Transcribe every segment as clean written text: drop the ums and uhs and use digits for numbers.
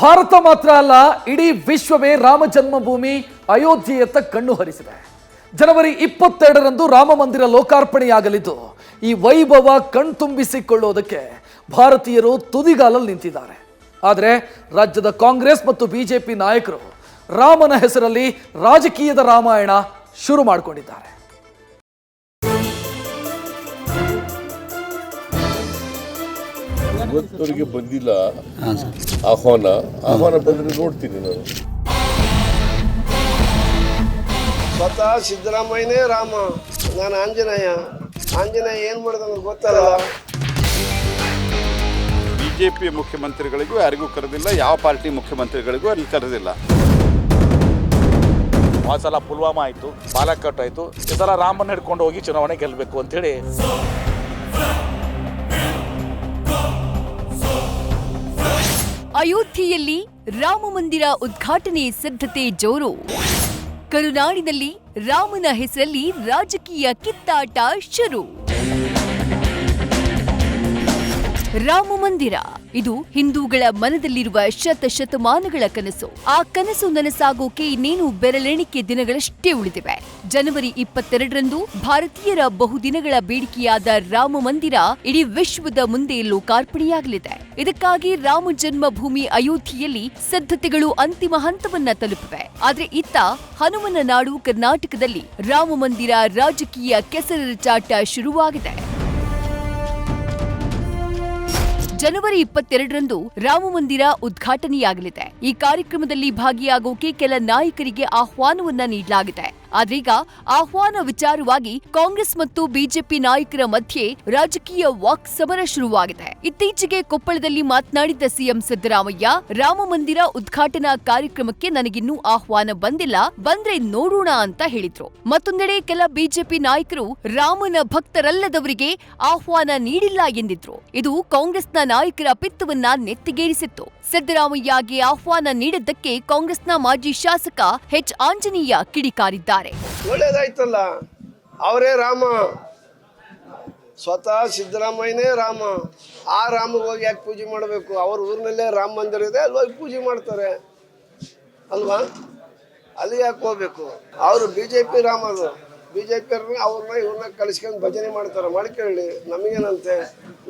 ಭಾರತ ಮಾತ್ರ ಅಲ್ಲ, ಇಡೀ ವಿಶ್ವವೇ ರಾಮ ಜನ್ಮಭೂಮಿ ಅಯೋಧ್ಯೆಯತ್ತ ಕಣ್ಣು ಹರಿಸಿದೆ. ಜನವರಿ 22ರಂದು ರಾಮ ಮಂದಿರ ಲೋಕಾರ್ಪಣೆಯಾಗಲಿದ್ದು, ಈ ವೈಭವ ಕಣ್ತುಂಬಿಸಿಕೊಳ್ಳೋದಕ್ಕೆ ಭಾರತೀಯರು ತುದಿಗಾಲಲ್ಲಿ ನಿಂತಿದ್ದಾರೆ. ಆದರೆ ರಾಜ್ಯದ ಕಾಂಗ್ರೆಸ್ ಮತ್ತು ಬಿಜೆಪಿ ನಾಯಕರು ರಾಮನ ಹೆಸರಲ್ಲಿ ರಾಜಕೀಯದ ರಾಮಾಯಣ ಶುರು ಮಾಡಿಕೊಂಡಿದ್ದಾರೆ. ಇವತ್ತವರೆಗೆ ಬಂದಿಲ್ಲ ಆಹ್ವಾನ ಬಂದ್ರೆ ನೋಡ್ತೀನಿ ನಾನು. ಸ್ವತಃ ಸಿದ್ದರಾಮಯ್ಯನೇ ರಾಮ, ನಾನು ಆಂಜನೇಯ ಏನ್ ಮಾಡಿದ ಗೊತ್ತಲ್ಲ. ಬಿಜೆಪಿ ಮುಖ್ಯಮಂತ್ರಿಗಳಿಗೂ ಯಾರಿಗೂ ಕರೆದಿಲ್ಲ, ಯಾವ ಪಾರ್ಟಿ ಮುಖ್ಯಮಂತ್ರಿಗಳಿಗೂ ಅಲ್ಲಿ ಕರೆದಿಲ್ಲ. ಆ ಸಲ ಪುಲ್ವಾಮಾ ಆಯಿತು, ಬಾಲಾಕೋಟ್ ಆಯಿತು, ಈ ಸಲ ರಾಮನ ಹಿಡ್ಕೊಂಡು ಹೋಗಿ ಚುನಾವಣೆ ಗೆಲ್ಲಬೇಕು ಅಂತೇಳಿ. ಅಯೋಧ್ಯೆಯಲ್ಲಿ ರಾಮ ಮಂದಿರ ಉದ್ಘಾಟನೆ ಸಿದ್ಧತೆ ಜೋರು. ಕರುನಾಡಿನಲ್ಲಿ ರಾಮನ ಹೆಸರಲ್ಲಿ ರಾಜಕೀಯ ಕಿತ್ತಾಟ ಶುರು. ರಾಮ ಮಂದಿರ ಇದು ಹಿಂದೂಗಳ ಮನದಲ್ಲಿರುವ ಶತಮಾನಗಳ ಕನಸು. ಆ ಕನಸು ನನಸಾಗೋಕೆ ಇನ್ನೇನು ಬೆರಳೆಣಿಕೆ ದಿನಗಳಷ್ಟೇ ಉಳಿದಿವೆ. ಜನವರಿ 22ರಂದು ಭಾರತೀಯರ ಬಹುದಿನಗಳ ಬೇಡಿಕೆಯಾದ ರಾಮ ಮಂದಿರ ಇಡೀ ವಿಶ್ವದ ಮುಂದೆ ಲೋಕಾರ್ಪಣೆಯಾಗಲಿದೆ. ಇದಕ್ಕಾಗಿ ರಾಮ ಜನ್ಮಭೂಮಿ ಅಯೋಧ್ಯೆಯಲ್ಲಿ ಸಿದ್ಧತೆಗಳು ಅಂತಿಮ ಹಂತವನ್ನ ತಲುಪಿವೆ. ಆದ್ರೆ ಇತ್ತ ಹನುಮನ ನಾಡು ಕರ್ನಾಟಕದಲ್ಲಿ ರಾಮ ಮಂದಿರ ರಾಜಕೀಯ ಕೆಸರಚಾಟ ಶುರುವಾಗಿದೆ. ಜನವರಿ 22ರಂದು ರಾಮ ಮಂದಿರ ಉದ್ಘಾಟನೆಯಾಗಲಿದೆ. ಈ ಕಾರ್ಯಕ್ರಮದಲ್ಲಿ ಭಾಗಿಯಾಗೋಕೆ ಕೆಲ ನಾಯಕರಿಗೆ ಆಹ್ವಾನವನ್ನ ನೀಡಲಾಗಿದೆ. ಆದ್ರೀಗ ಆಹ್ವಾನ ವಿಚಾರವಾಗಿ ಕಾಂಗ್ರೆಸ್ ಮತ್ತು ಬಿಜೆಪಿ ನಾಯಕರ ಮಧ್ಯೆ ರಾಜಕೀಯ ವಾಕ್ ಸಮರ ಶುರುವಾಗಿದೆ. ಇತ್ತೀಚೆಗೆ ಕೊಪ್ಪಳದಲ್ಲಿ ಮಾತನಾಡಿದ್ದ ಸಿಎಂ ಸಿದ್ದರಾಮಯ್ಯ, ರಾಮ ಮಂದಿರ ಉದ್ಘಾಟನಾ ಕಾರ್ಯಕ್ರಮಕ್ಕೆ ನನಗಿನ್ನೂ ಆಹ್ವಾನ ಬಂದಿಲ್ಲ, ಬಂದ್ರೆ ನೋಡೋಣ ಅಂತ ಹೇಳಿದ್ರು. ಮತ್ತೊಂದೆಡೆ ಕೆಲ ಬಿಜೆಪಿ ನಾಯಕರು ರಾಮನ ಭಕ್ತರಲ್ಲದವರಿಗೆ ಆಹ್ವಾನ ನೀಡಿಲ್ಲ ಎಂದಿದ್ರು. ಇದು ಕಾಂಗ್ರೆಸ್ನ ನಾಯಕರ ಪಿತ್ತವನ್ನ ನೆತ್ತಿಗೇರಿಸಿತ್ತು. ಸಿದ್ದರಾಮಯ್ಯಗೆ ಆಹ್ವಾನ ನೀಡಿದ್ದಕ್ಕೆ ಕಾಂಗ್ರೆಸ್ನ ಮಾಜಿ ಶಾಸಕ ಎಚ್ ಆಂಜನೇಯ ಕಿಡಿಕಾರಿದ್ದಾರೆ. ಒಳ್ಳೇದಾಯ್ತಲ್ಲ, ಅವರೇ ರಾಮ, ಸ್ವತಃ ಸಿದ್ದರಾಮಯ್ಯನೇ ರಾಮ. ಆ ರಾಮಗೆ ಹೋಗಿ ಯಾಕೆ ಪೂಜೆ ಮಾಡಬೇಕು? ಅವ್ರ ಊರಿನಲ್ಲೇ ರಾಮ ಮಂದಿರ ಇದೆ, ಅಲ್ಲಿ ಹೋಗಿ ಪೂಜೆ ಮಾಡ್ತಾರೆ ಅಲ್ವಾ? ಅಲ್ಲಿ ಯಾಕೆ ಹೋಗ್ಬೇಕು? ಅವರು ಬಿಜೆಪಿ ರಾಮ, ಅದು ಬಿಜೆಪಿ ಅವ್ರನ್ನ ಇವ್ರನ್ನ ಕಲಿಸ್ಕೊಂಡು ಭಜನೆ ಮಾಡ್ತಾರೆ. ಮಾಡ್ಕೊಳ್ಳಿ, ನಮಗೇನಂತೆ?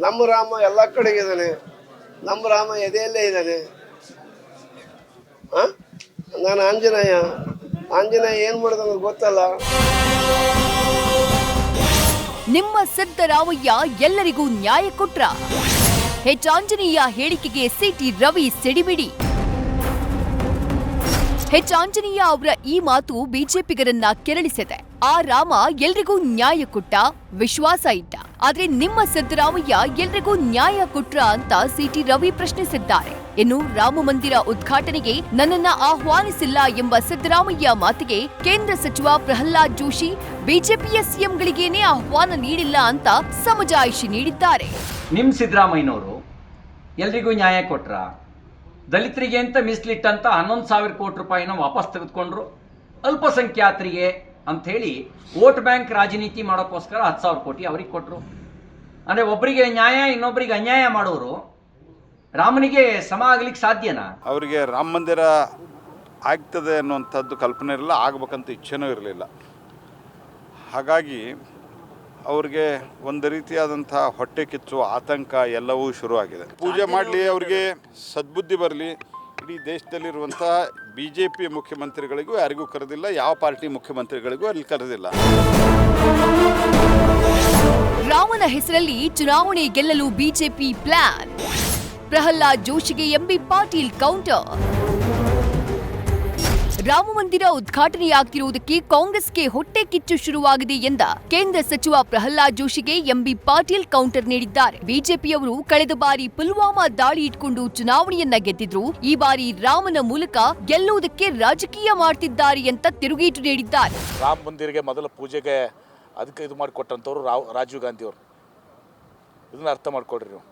ನಮ್ಮ ರಾಮ ಎಲ್ಲ ಕಡೆಗೆ ಇದ್ದಾನೆ, ನಮ್ಮ ರಾಮ ಎದೆಯಲ್ಲೇ ಇದ್ದಾನೆ. ನಾನು ಆಂಜನೇಯ ಏನ್ ಮಾಡಿದ ಗೊತ್ತಲ್ಲ. ನಿಮ್ಮ ಸಿದ್ದರಾಮಯ್ಯ ಎಲ್ಲರಿಗೂ ನ್ಯಾಯ ಕೊಟ್ರ? ಎಚ್ ಆಂಜನೇಯ ಹೇಳಿಕೆಗೆ ಸಿಟಿ ರವಿ ಸಿಡಿಮಿಡಿ. ಎಚ್ ಆಂಜನೇಯ ಅವರ ಈ ಮಾತು ಬಿಜೆಪಿಗರನ್ನ ಕೆರಳಿಸಿದೆ. ಆ ರಾಮ ಎಲ್ರಿಗೂ ನ್ಯಾಯ ಕೊಟ್ಟ, ವಿಶ್ವಾಸ ಇಟ್ಟ. ಆದ್ರೆ ನಿಮ್ಮ ಸಿದ್ದರಾಮಯ್ಯ ಎಲ್ರಿಗೂ ನ್ಯಾಯ ಕೊಟ್ರ ಅಂತ ಸಿಟಿ ರವಿ ಪ್ರಶ್ನಿಸಿದ್ದಾರೆ. ಇನ್ನು ರಾಮ ಮಂದಿರ ಉದ್ಘಾಟನೆಗೆ ನನ್ನನ್ನ ಆಹ್ವಾನಿಸಿಲ್ಲ ಎಂಬ ಸಿದ್ದರಾಮಯ್ಯ ಮಾತಿಗೆ ಕೇಂದ್ರ ಸಚಿವ ಪ್ರಹ್ಲಾದ್ ಜೋಶಿ ಬಿಜೆಪಿಯ ಸಿಎಂಗಳಿಗೇನೆ ಆಹ್ವಾನ ನೀಡಿಲ್ಲ ಅಂತ ಸಮಜಾಯಿಷಿ ನೀಡಿದ್ದಾರೆ. ನಿಮ್ ಸಿದ್ದರಾಮಯ್ಯನವರು ಎಲ್ರಿಗೂ ನ್ಯಾಯ ಕೊಟ್ರ? ದಲಿತರಿಗೆ ಅಂತ ಮೀಸಲಿಟ್ಟಂತ 11,000 ಕೋಟಿ ರೂಪಾಯಿನ ವಾಪಸ್ ತೆಗೆದುಕೊಂಡ್ರು. ಅಲ್ಪಸಂಖ್ಯಾತರಿಗೆ ಅಂತ ಹೇಳಿ ವೋಟ್ ಬ್ಯಾಂಕ್ ರಾಜನೀತಿ ಮಾಡೋಕ್ಕೋಸ್ಕರ 10,000 ಕೋಟಿ ಅವ್ರಿಗೆ ಕೊಟ್ಟರು. ಅಂದರೆ ಒಬ್ಬರಿಗೆ ನ್ಯಾಯ ಇನ್ನೊಬ್ಬರಿಗೆ ಅನ್ಯಾಯ ಮಾಡೋರು ರಾಮನಿಗೆ ಸಮ ಆಗ್ಲಿಕ್ಕೆ ಸಾಧ್ಯನಾ? ಅವರಿಗೆ ರಾಮ ಮಂದಿರ ಆಗ್ತದೆ ಅನ್ನುವಂಥದ್ದು ಕಲ್ಪನೆ ಇರಲಿಲ್ಲ, ಆಗ್ಬೇಕಂತ ಇಚ್ಛೆನೂ ಇರಲಿಲ್ಲ. ಹಾಗಾಗಿ ಅವ್ರಿಗೆ ಒಂದು ರೀತಿಯಾದಂಥ ಹೊಟ್ಟೆ ಕಿಚ್ಚು, ಆತಂಕ ಎಲ್ಲವೂ ಶುರುವಾಗಿದೆ. ಪೂಜೆ ಮಾಡಲಿ, ಅವ್ರಿಗೆ ಸದ್ಬುದ್ಧಿ ಬರಲಿ. ಇಡೀ ದೇಶದಲ್ಲಿರುವಂಥ ಬಿಜೆಪಿ ಮುಖ್ಯಮಂತ್ರಿಗಳಿಗೂ ಯಾರಿಗೂ ಕರೆದಿಲ್ಲ, ಯಾವ ಪಾರ್ಟಿ ಮುಖ್ಯಮಂತ್ರಿಗಳಿಗೂ ಅಲ್ಲಿ ಕರೆದಿಲ್ಲ. ರಾಮನ ಹೆಸರಲ್ಲಿ ಚುನಾವಣೆ ಗೆಲ್ಲಲು ಬಿಜೆಪಿ ಪ್ಲಾನ್. ಪ್ರಹ್ಲಾದ್ ಜೋಶಿಗೆ ಎಂಬಿ ಪಾಟೀಲ್ ಕೌಂಟರ್. ರಾಮ ಮಂದಿರ ಉದ್ಘಾಟನೆಯಾಗ್ತಿರುವುದಕ್ಕೆ ಕಾಂಗ್ರೆಸ್ಗೆ ಹೊಟ್ಟೆ ಕಿಚ್ಚು ಶುರುವಾಗಿದೆ ಎಂದ ಕೇಂದ್ರ ಸಚಿವ ಪ್ರಹ್ಲಾದ್ ಜೋಶಿಗೆ ಎಂಬಿ ಪಾಟೀಲ್ ಕೌಂಟರ್ ನೀಡಿದ್ದಾರೆ. ಬಿಜೆಪಿಯವರು ಕಳೆದ ಬಾರಿ ಪುಲ್ವಾಮಾ ದಾಳಿ ಇಟ್ಕೊಂಡು ಚುನಾವಣೆಯನ್ನ ಗೆದ್ದಿದ್ರು. ಈ ಬಾರಿ ರಾಮನ ಮೂಲಕ ಗೆಲ್ಲುವುದಕ್ಕೆ ರಾಜಕೀಯ ಮಾಡ್ತಿದ್ದಾರೆ ಅಂತ ತಿರುಗೇಟು ನೀಡಿದ್ದಾರೆ. ರಾಮ ಮಂದಿರಿಗೆ ಮೊದಲ ಪೂಜೆಗೆ ಅದಕ್ಕೆ ಇದು ಮಾಡಿಕೊಟ್ಟಂಥವ್ರು ರಾಜೀವ್ ಗಾಂಧಿ ಅವರು. ಇದನ್ನ ಅರ್ಥ ಮಾಡ್ಕೊಡ್ರಿ ನೀವು.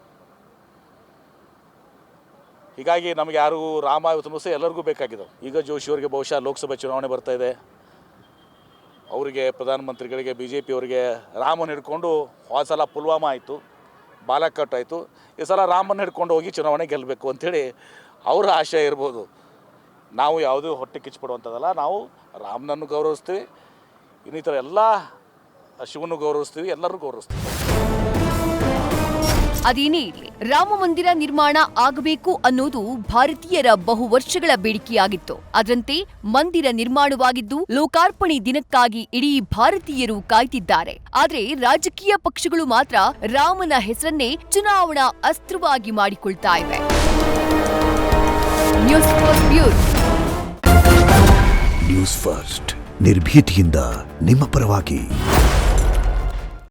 ಹೀಗಾಗಿ ನಮಗೆ ಯಾರು ರಾಮ ಇವತ್ತು ಸಹ ಎಲ್ಲರಿಗೂ ಬೇಕಾಗಿದ್ದಾವೆ. ಈಗ ಜೋಶಿಯವರಿಗೆ ಬಹುಶಃ ಲೋಕಸಭೆ ಚುನಾವಣೆ ಬರ್ತಾ ಇದೆ, ಅವರಿಗೆ ಪ್ರಧಾನಮಂತ್ರಿಗಳಿಗೆ ಬಿ ಜೆ ಪಿಯವರಿಗೆ ರಾಮನ ಹಿಡ್ಕೊಂಡು ಆ ಸಲ ಪುಲ್ವಾಮಾ ಆಯಿತು, ಬಾಲಾಕೋಟ್ ಆಯಿತು, ಈ ಸಲ ರಾಮನ ಹಿಡ್ಕೊಂಡು ಹೋಗಿ ಚುನಾವಣೆ ಗೆಲ್ಲಬೇಕು ಅಂಥೇಳಿ ಅವರ ಆಶಯ ಇರ್ಬೋದು. ನಾವು ಯಾವುದೂ ಹೊಟ್ಟೆ ಕಿಚ್ಚಿಪಡುವಂಥದ್ದಲ್ಲ. ನಾವು ರಾಮನನ್ನು ಗೌರವಿಸ್ತೀವಿ, ಇನ್ನಿತರ ಎಲ್ಲ ಶಿವನು ಗೌರವಿಸ್ತೀವಿ, ಎಲ್ಲರೂ ಗೌರವಿಸ್ತೀವಿ. ಅದೇನೇ ಇರಲಿ, ರಾಮ ಮಂದಿರ ನಿರ್ಮಾಣ ಆಗಬೇಕು ಅನ್ನೋದು ಭಾರತೀಯರ ಬಹು ವರ್ಷಗಳ ಬೇಡಿಕೆಯಾಗಿತ್ತು. ಅದರಂತೆ ಮಂದಿರ ನಿರ್ಮಾಣವಾಗಿದ್ದು ಲೋಕಾರ್ಪಣೆ ದಿನಕ್ಕಾಗಿ ಇಡೀ ಭಾರತೀಯರು ಕಾಯ್ತಿದ್ದಾರೆ. ಆದ್ರೆ ರಾಜಕೀಯ ಪಕ್ಷಗಳು ಮಾತ್ರ ರಾಮನ ಹೆಸರನ್ನೇ ಚುನಾವಣಾ ಅಸ್ತ್ರವಾಗಿ ಮಾಡಿಕೊಳ್ತಾ ಇವೆ. News first bureau. News first ನಿರ್ಭೀತಿಯಿಂದ ನಿಮ್ಮ ಪರವಾಗಿ.